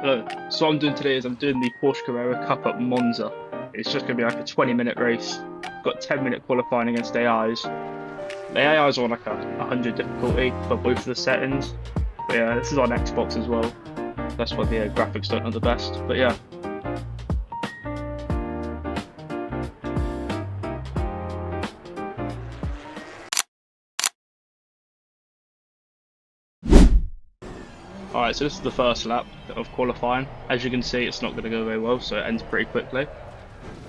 Hello. So what I'm doing today is I'm doing the Porsche Carrera Cup at Monza. It's just going to be like a 20-minute race. Got 10-minute qualifying against AIs. The AIs are on like a 100 difficulty for both of the settings. But yeah, this is on Xbox as well. That's why the graphics don't look the best. But yeah. Alright, so this is the first lap of qualifying. As you can see, it's not going to go very well, so it ends pretty quickly.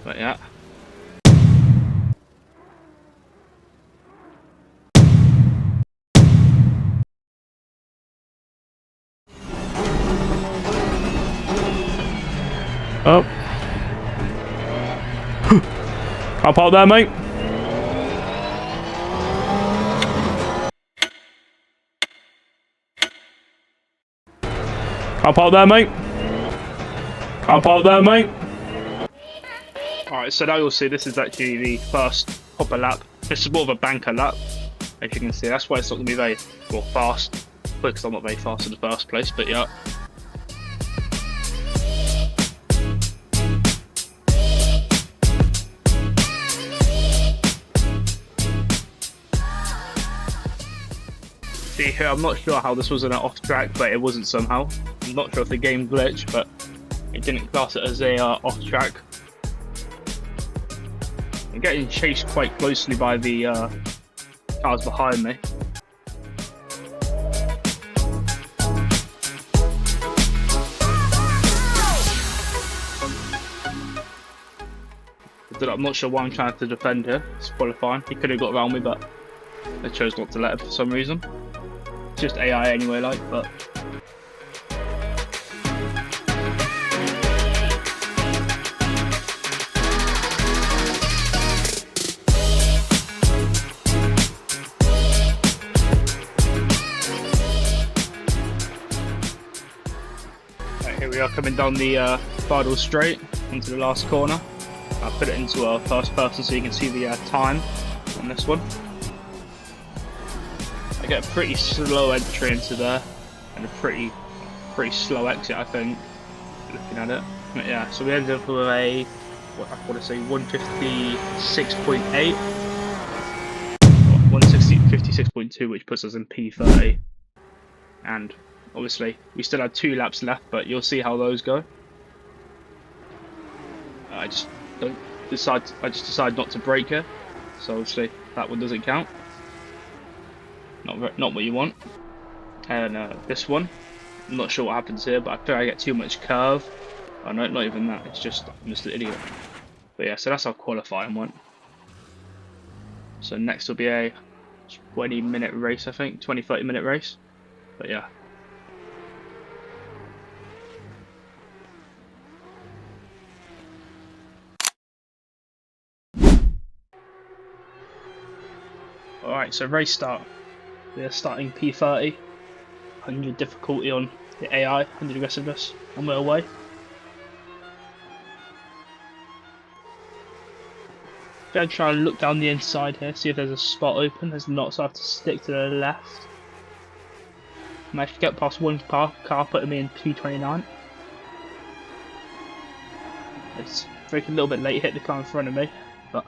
But yeah. Oh. I'll park there, mate. I'll park there, mate. I'll park there, mate. Alright, so now you'll see this is actually the first proper lap. This is more of a banker lap, as you can see. That's why it's not going to be very fast. Because I'm not very fast in the first place, but yeah. See here, I'm not sure how this was an off track, but it wasn't somehow. I'm not sure if the game glitched, but it didn't class it as a off track. I'm getting chased quite closely by the cars behind me. I'm not sure why I'm trying to defend here. It's qualifying. He could have got around me, but I chose not to let him for some reason. It's just AI anyway, like, but. Right, here we are coming down the final straight onto the last corner. I'll put it into a first person so you can see the time on this one. I get a pretty slow entry into there and a pretty slow exit, I think, looking at it. But yeah, so we ended up with a, what I want to say, 156.8, 156.2, which puts us in P30. And obviously we still had 2 laps left, but you'll see how those go. I just decide not to brake her, so obviously that one doesn't count. Not what you want. And this one, I'm not sure what happens here, but I feel I get too much curve. Oh no, not even that. It's just I'm just an idiot. But yeah, so that's our qualifying one. So next will be a 20-minute race, I think, 20-30 minute race. But yeah. Alright, so race start. We're starting P30, 100 difficulty on the AI, 100 aggressiveness, and we're away. Gonna try and look down the inside here, see if there's a spot open. There's not, so I have to stick to the left. Managed to get past one car putting me in P29. It's breaking a little bit late, hit the car in front of me, but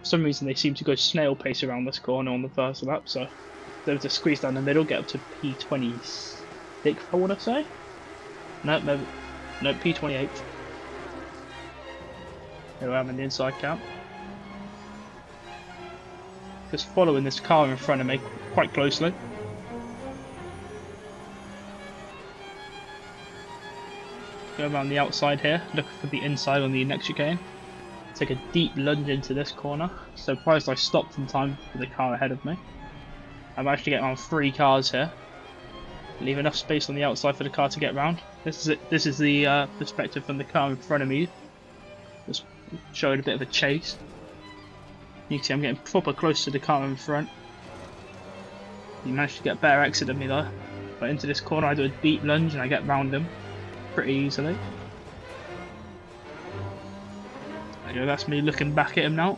for some reason they seem to go snail pace around this corner on the first lap, so there was a squeeze down the middle, get up to P26, I want to say. No, P28. Here I am in the inside camp. Just following this car in front of me quite closely. Go around the outside here, looking for the inside on the next chicane. Take a deep lunge into this corner. Surprised I stopped in time for the car ahead of me. I managed to get around 3 cars here. Leave enough space on the outside for the car to get round. This is it. This is the perspective from the car in front of me. Just showing a bit of a chase. You can see I'm getting proper close to the car in front. He managed to get a better exit than me though. But into this corner I do a deep lunge and I get round him pretty easily. There you go, that's me looking back at him now.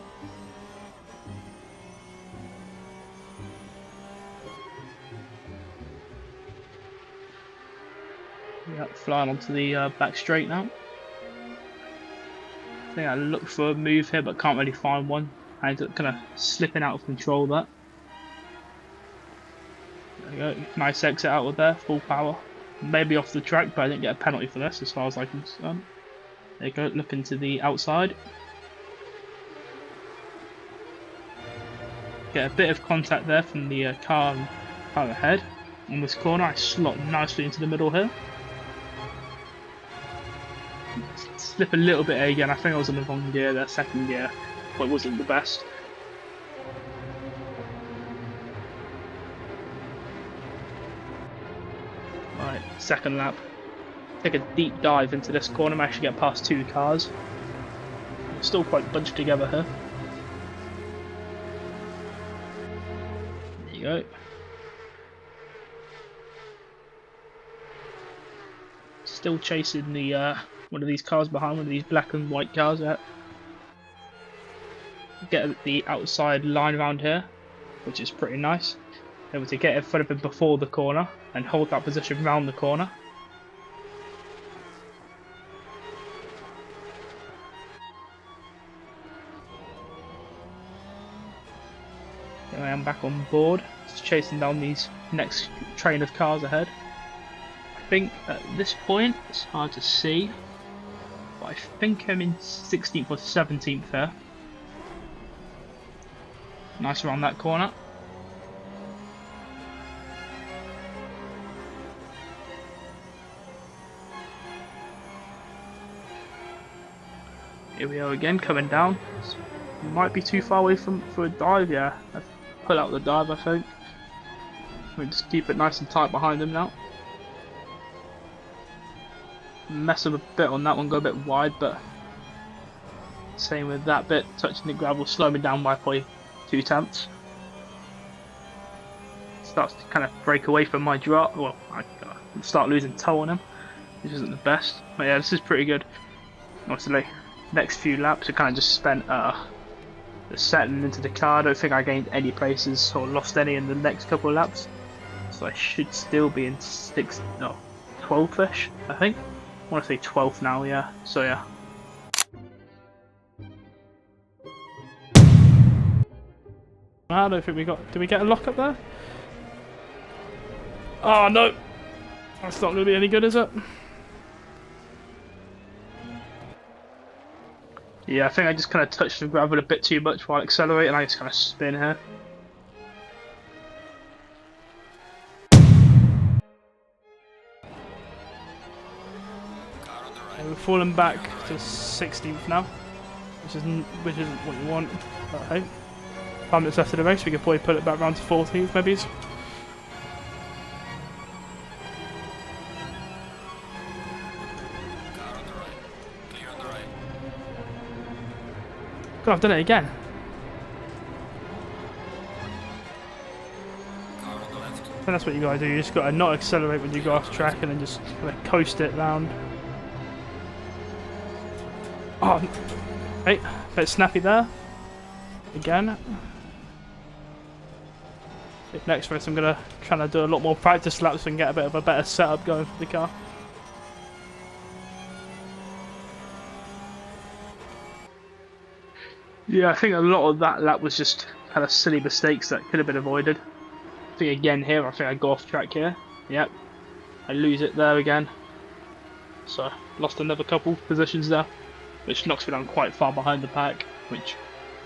Yep, flying onto the back straight now. I think I look for a move here, but can't really find one. I ended up kind of slipping out of control there. There we go. Nice exit out of there, full power. Maybe off the track, but I didn't get a penalty for this as far as I can see. There you go, looking to the outside. Get a bit of contact there from the car ahead. On this corner, I slot nicely into the middle here. Slip a little bit again. I think I was in the wrong gear there, second gear, but it wasn't the best. Right, second lap. Take a deep dive into this corner. I actually get past two cars. Still quite bunched together here. There you go. Still chasing the one of these cars behind, one of these black and white cars. Get the outside line around here, which is pretty nice. Able to get in front of him before the corner and hold that position round the corner. Here I am back on board, just chasing down these next train of cars ahead. I think at this point, it's hard to see, but I think I'm in 16th or 17th here. Nice around that corner. Here we are again, coming down. Might be too far away for a dive, yeah. I've pull out the dive, I think. We just keep it nice and tight behind him now. Mess up a bit on that one, go a bit wide, but same with that bit. Touching the gravel, slow me down by probably 2/10. Starts to kind of break away from my drop. Well, I start losing toe on him, which isn't the best. But yeah, this is pretty good. Obviously, next few laps I kind of just spent settling into the car. I don't think I gained any places or lost any in the next couple of laps. So I should still be in 12th-ish, I think. I want to say 12th now, yeah. So yeah. I don't think we got... Did we get a lock up there? Oh no! That's not going to be any good, is it? Yeah, I think I just kind of touched the gravel a bit too much while accelerating. I just kind of spin here. And we're falling back to 16th now, which isn't what you want. But hey, 5 minutes left of the race, we could probably put it back round to 14th, maybe. God, I've done it again. I think that's what you gotta do. You just gotta not accelerate when you go off track and then just kind of coast it round. Oh, hey, bit snappy there. Again. I think next race I'm gonna try to do a lot more practice laps and get a bit of a better setup going for the car. Yeah, I think a lot of that lap was just kind of silly mistakes that could have been avoided. I think again here, I think I go off track here. Yep. I lose it there again. So, lost another couple positions there, which knocks me down quite far behind the pack, which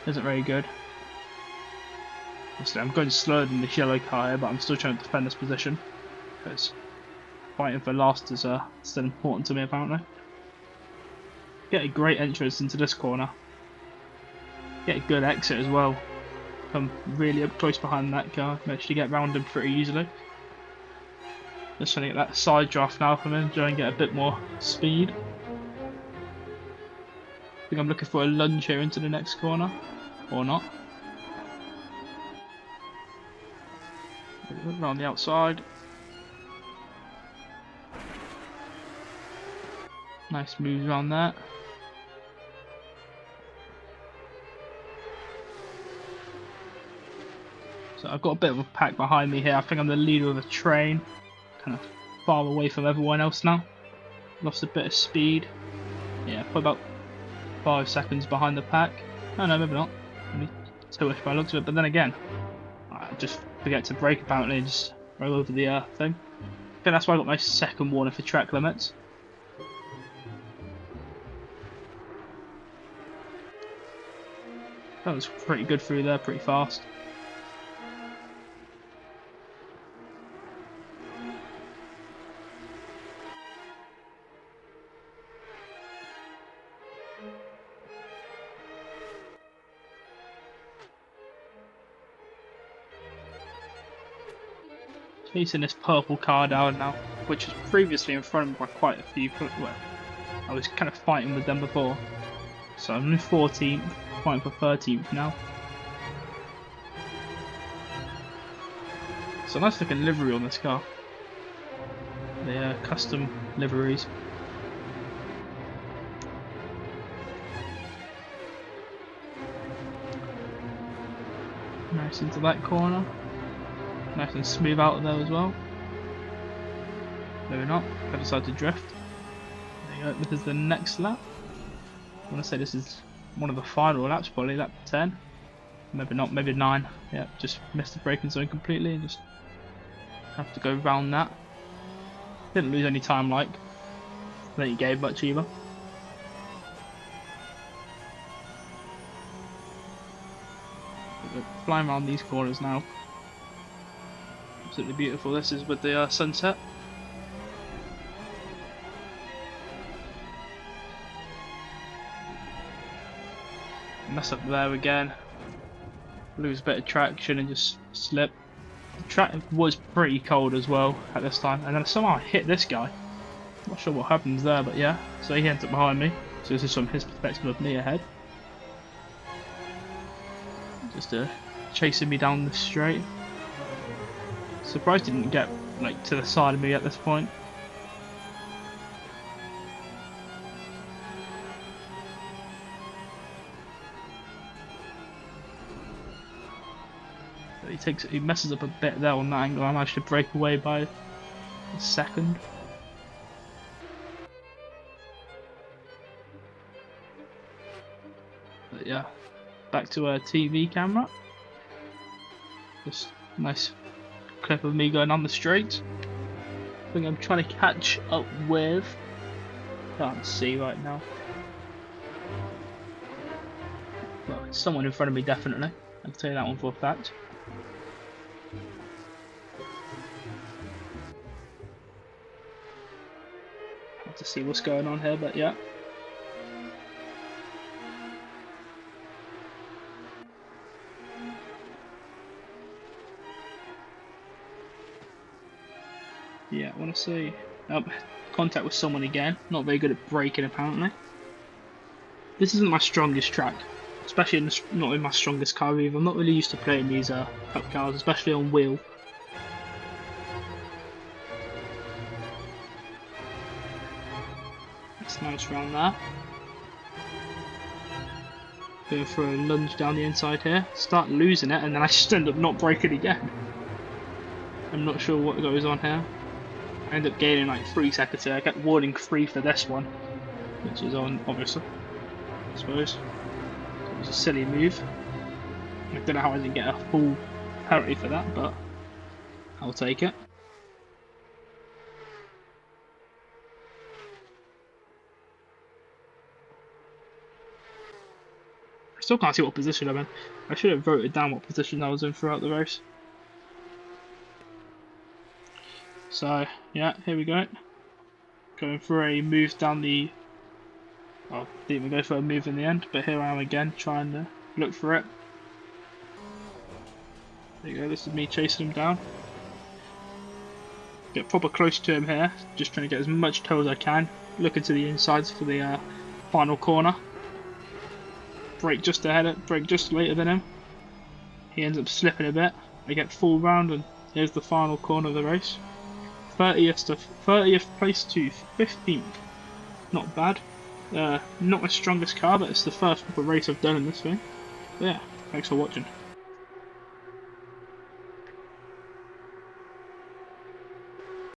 isn't very good. Obviously, I'm going slower than this yellow car here, but I'm still trying to defend this position, because fighting for last is still important to me, apparently. Get a great entrance into this corner. Get a good exit as well. Come really up close behind that car. Managed to get round him pretty easily. Just trying to get that side draft now from him, try and get a bit more speed. I think I'm looking for a lunge here into the next corner, or not. Around the outside. Nice moves around that. So I've got a bit of a pack behind me here. I think I'm the leader of the train. Kind of far away from everyone else now. lost a bit of speed. Yeah, probably about 5 seconds behind the pack. Oh no, maybe not. Maybe 2ish by the looks of it. But then again, I just forget to brake apparently and just roll over the thing. I think that's why I got my second warning for track limits. That was pretty good through there, pretty fast. Chasing this purple car down now, which was previously in front of me by quite a few. Well, I was kind of fighting with them before, so I'm in 14th, fighting for 13th now. So nice looking livery on this car. The custom liveries. Nice into that corner. Nice and smooth out of there as well. Maybe not. I decided to drift. There you go. This is the next lap. I want to say this is one of the final laps, probably lap 10. Maybe not. Maybe 9. Yeah, just missed the braking zone completely and just have to go round that. Didn't lose any time, like. I think he gave much either. Flying around these corners now. Absolutely beautiful. This is with the sunset. Mess up there again. Lose a bit of traction and just slip. The track was pretty cold as well at this time, and then somehow I hit this guy. Not sure what happens there, but yeah. So he ends up behind me. So this is from his perspective of me ahead. Just chasing me down the straight. Surprised he didn't get like to the side of me at this point. But he messes up a bit there on that angle. I managed to break away by a second. But yeah, back to a TV camera. Just nice clip of me going on the straight. I think I'm trying to catch up with. Can't see right now. Well, it's someone in front of me definitely. I can tell you that one for a fact. Have to see what's going on here, but yeah. Yeah, I want to see. Contact with someone again. Not very good at braking apparently. This isn't my strongest track, especially not in my strongest car either. I'm not really used to playing these cup cars, especially on wheel. That's nice round there. Going for a lunge down the inside here. Start losing it, and then I just end up not braking again. I'm not sure what goes on here. I end up gaining like 3 seconds here. I get warning 3 for this one, which is on, obviously, I suppose. It was a silly move. I don't know how I didn't get a full penalty for that, but I'll take it. I still can't see what position I'm in. I should have wrote down what position I was in throughout the race. So, yeah, here we go. Going for a move down the... Oh, didn't even go for a move in the end, but here I am again, trying to look for it. There you go, this is me chasing him down. Get proper close to him here, just trying to get as much toe as I can. Looking to the insides for the final corner. Brake just ahead, brake just later than him. He ends up slipping a bit. I get full round, and here's the final corner of the race. 30th place to 15th. Not bad. Not my strongest car, but it's the first proper race I've done in this thing. But yeah, thanks for watching.